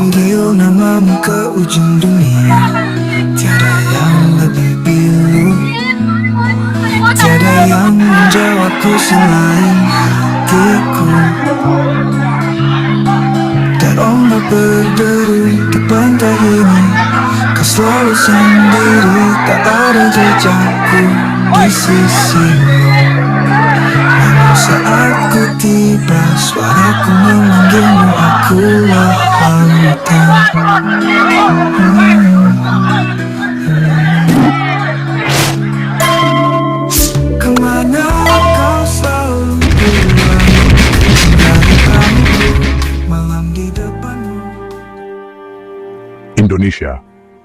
Panggil namamu ke ujung dunia, tiada yang lebih pilu, tiada yang menjawabku selain hatiku. Dan ombak berderu di pantai ini, kau selalu sendiri, tak ada jejakku di sisimu. Namun saat ku tiba, suaraku memanggilmu, akulah lautan. Kemana kau selalu pulang, dari kamu malam di depanmu. Indonesia,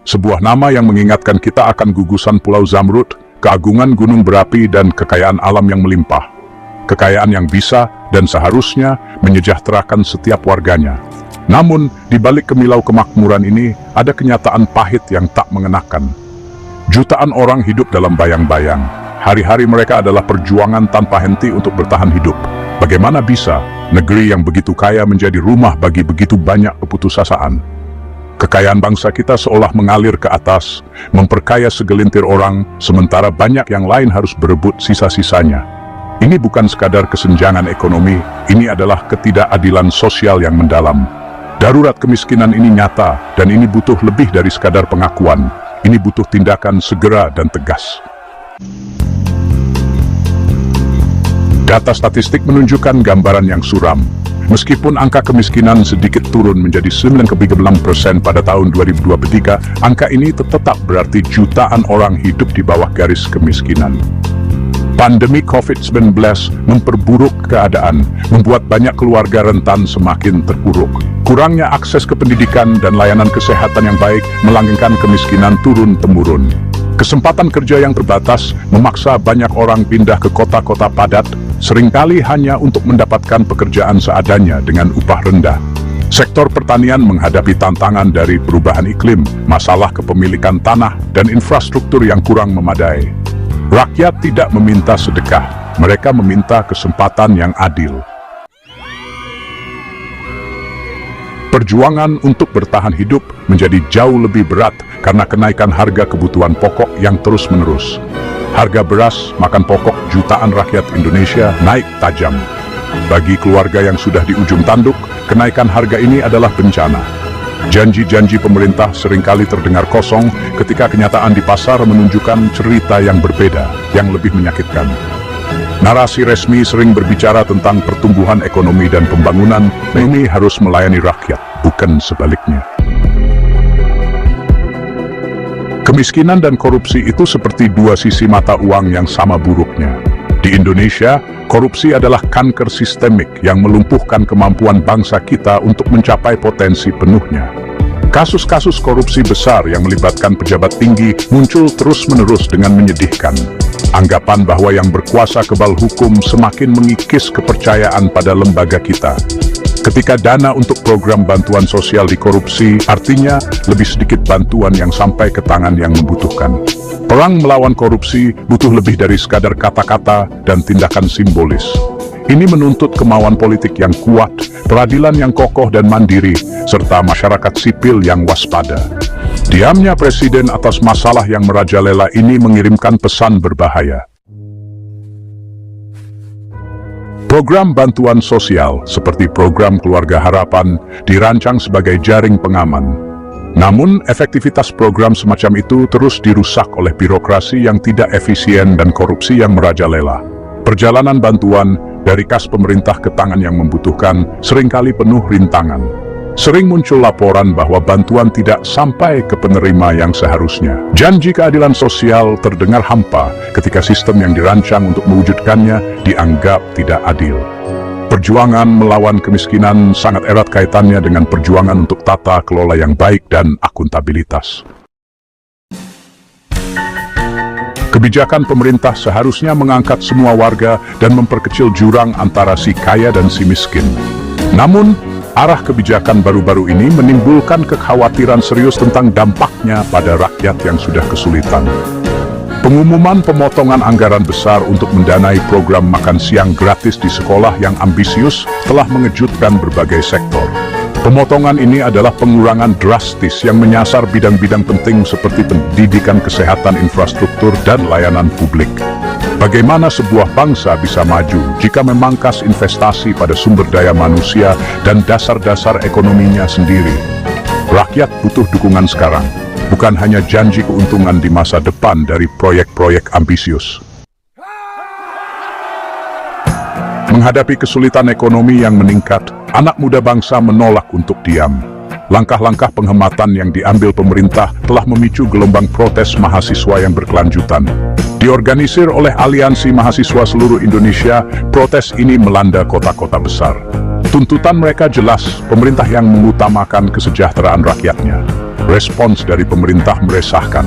sebuah nama yang mengingatkan kita akan gugusan Pulau Zamrud, keagungan gunung berapi dan kekayaan alam yang melimpah. Kekayaan yang bisa dan seharusnya menyejahterakan setiap warganya. Namun, di balik kemilau kemakmuran ini, ada kenyataan pahit yang tak mengenakan. Jutaan orang hidup dalam bayang-bayang. Hari-hari mereka adalah perjuangan tanpa henti untuk bertahan hidup. Bagaimana bisa negeri yang begitu kaya menjadi rumah bagi begitu banyak keputusasaan? Kekayaan bangsa kita seolah mengalir ke atas, memperkaya segelintir orang, sementara banyak yang lain harus berebut sisa-sisanya. Ini bukan sekadar kesenjangan ekonomi, ini adalah ketidakadilan sosial yang mendalam. Darurat kemiskinan ini nyata, dan ini butuh lebih dari sekadar pengakuan. Ini butuh tindakan segera dan tegas. Data statistik menunjukkan gambaran yang suram. Meskipun angka kemiskinan sedikit turun menjadi 9,6% pada tahun 2023, angka ini tetap berarti jutaan orang hidup di bawah garis kemiskinan. Pandemi COVID-19 memperburuk keadaan, membuat banyak keluarga rentan semakin terpuruk. Kurangnya akses ke pendidikan dan layanan kesehatan yang baik melanggengkan kemiskinan turun-temurun. Kesempatan kerja yang terbatas memaksa banyak orang pindah ke kota-kota padat, seringkali hanya untuk mendapatkan pekerjaan seadanya dengan upah rendah. Sektor pertanian menghadapi tantangan dari perubahan iklim, masalah kepemilikan tanah, dan infrastruktur yang kurang memadai. Rakyat tidak meminta sedekah, mereka meminta kesempatan yang adil. Perjuangan untuk bertahan hidup menjadi jauh lebih berat karena kenaikan harga kebutuhan pokok yang terus-menerus. Harga beras, makan pokok jutaan rakyat Indonesia naik tajam. Bagi keluarga yang sudah di ujung tanduk, kenaikan harga ini adalah bencana. Janji-janji pemerintah seringkali terdengar kosong ketika kenyataan di pasar menunjukkan cerita yang berbeda, yang lebih menyakitkan. Narasi resmi sering berbicara tentang pertumbuhan ekonomi dan pembangunan, ini harus melayani rakyat, bukan sebaliknya. Kemiskinan dan korupsi itu seperti dua sisi mata uang yang sama buruknya. Di Indonesia, korupsi adalah kanker sistemik yang melumpuhkan kemampuan bangsa kita untuk mencapai potensi penuhnya. Kasus-kasus korupsi besar yang melibatkan pejabat tinggi muncul terus-menerus dengan menyedihkan. Anggapan bahwa yang berkuasa kebal hukum semakin mengikis kepercayaan pada lembaga kita. Ketika dana untuk program bantuan sosial dikorupsi, artinya lebih sedikit bantuan yang sampai ke tangan yang membutuhkan. Perang melawan korupsi butuh lebih dari sekadar kata-kata dan tindakan simbolis. Ini menuntut kemauan politik yang kuat, peradilan yang kokoh dan mandiri, serta masyarakat sipil yang waspada. Diamnya presiden atas masalah yang merajalela ini mengirimkan pesan berbahaya. Program bantuan sosial seperti program Keluarga Harapan dirancang sebagai jaring pengaman. Namun, efektivitas program semacam itu terus dirusak oleh birokrasi yang tidak efisien dan korupsi yang merajalela. Perjalanan bantuan dari kas pemerintah ke tangan yang membutuhkan seringkali penuh rintangan. Sering muncul laporan bahwa bantuan tidak sampai ke penerima yang seharusnya. Janji keadilan sosial terdengar hampa ketika sistem yang dirancang untuk mewujudkannya dianggap tidak adil. Perjuangan melawan kemiskinan sangat erat kaitannya dengan perjuangan untuk tata kelola yang baik dan akuntabilitas. Kebijakan pemerintah seharusnya mengangkat semua warga dan memperkecil jurang antara si kaya dan si miskin. Namun, arah kebijakan baru-baru ini menimbulkan kekhawatiran serius tentang dampaknya pada rakyat yang sudah kesulitan. Pengumuman pemotongan anggaran besar untuk mendanai program makan siang gratis di sekolah yang ambisius telah mengejutkan berbagai sektor. Pemotongan ini adalah pengurangan drastis yang menyasar bidang-bidang penting seperti pendidikan, kesehatan, infrastruktur, dan layanan publik. Bagaimana sebuah bangsa bisa maju jika memangkas investasi pada sumber daya manusia dan dasar-dasar ekonominya sendiri? Rakyat butuh dukungan sekarang, bukan hanya janji keuntungan di masa depan dari proyek-proyek ambisius. Menghadapi kesulitan ekonomi yang meningkat, anak muda bangsa menolak untuk diam. Langkah-langkah penghematan yang diambil pemerintah telah memicu gelombang protes mahasiswa yang berkelanjutan. Diorganisir oleh Aliansi Mahasiswa Seluruh Indonesia, protes ini melanda kota-kota besar. Tuntutan mereka jelas, pemerintah yang mengutamakan kesejahteraan rakyatnya. Respons dari pemerintah meresahkan.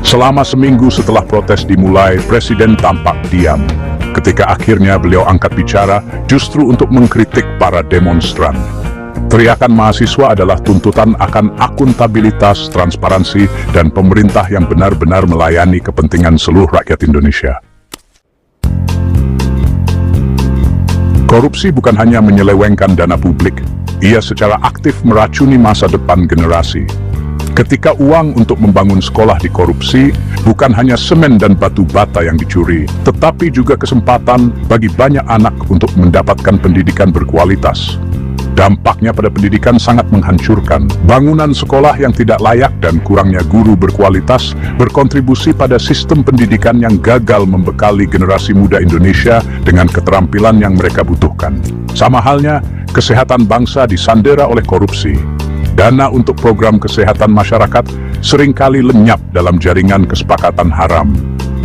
Selama seminggu setelah protes dimulai, Presiden tampak diam. Ketika akhirnya beliau angkat bicara, justru untuk mengkritik para demonstran. Teriakan mahasiswa adalah tuntutan akan akuntabilitas, transparansi, dan pemerintah yang benar-benar melayani kepentingan seluruh rakyat Indonesia. Korupsi bukan hanya menyelewengkan dana publik, ia secara aktif meracuni masa depan generasi. Ketika uang untuk membangun sekolah dikorupsi, bukan hanya semen dan batu bata yang dicuri, tetapi juga kesempatan bagi banyak anak untuk mendapatkan pendidikan berkualitas. Dampaknya pada pendidikan sangat menghancurkan. Bangunan sekolah yang tidak layak dan kurangnya guru berkualitas berkontribusi pada sistem pendidikan yang gagal membekali generasi muda Indonesia dengan keterampilan yang mereka butuhkan. Sama halnya, kesehatan bangsa disandera oleh korupsi. Dana untuk program kesehatan masyarakat seringkali lenyap dalam jaringan kesepakatan haram.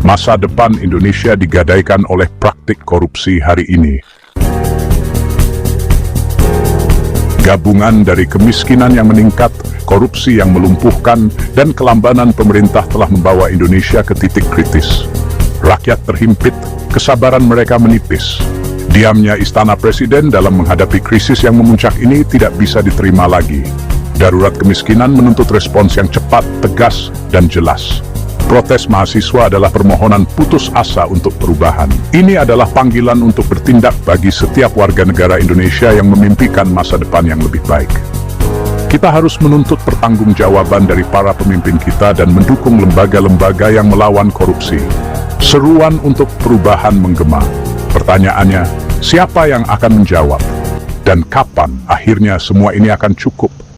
Masa depan Indonesia digadaikan oleh praktik korupsi hari ini. Gabungan dari kemiskinan yang meningkat, korupsi yang melumpuhkan, dan kelambanan pemerintah telah membawa Indonesia ke titik kritis. Rakyat terhimpit, kesabaran mereka menipis. Diamnya Istana Presiden dalam menghadapi krisis yang memuncak ini tidak bisa diterima lagi. Darurat kemiskinan menuntut respons yang cepat, tegas, dan jelas. Protes mahasiswa adalah permohonan putus asa untuk perubahan. Ini adalah panggilan untuk bertindak bagi setiap warga negara Indonesia yang memimpikan masa depan yang lebih baik. Kita harus menuntut pertanggungjawaban dari para pemimpin kita dan mendukung lembaga-lembaga yang melawan korupsi. Seruan untuk perubahan menggema. Pertanyaannya, siapa yang akan menjawab? Dan kapan akhirnya semua ini akan cukup?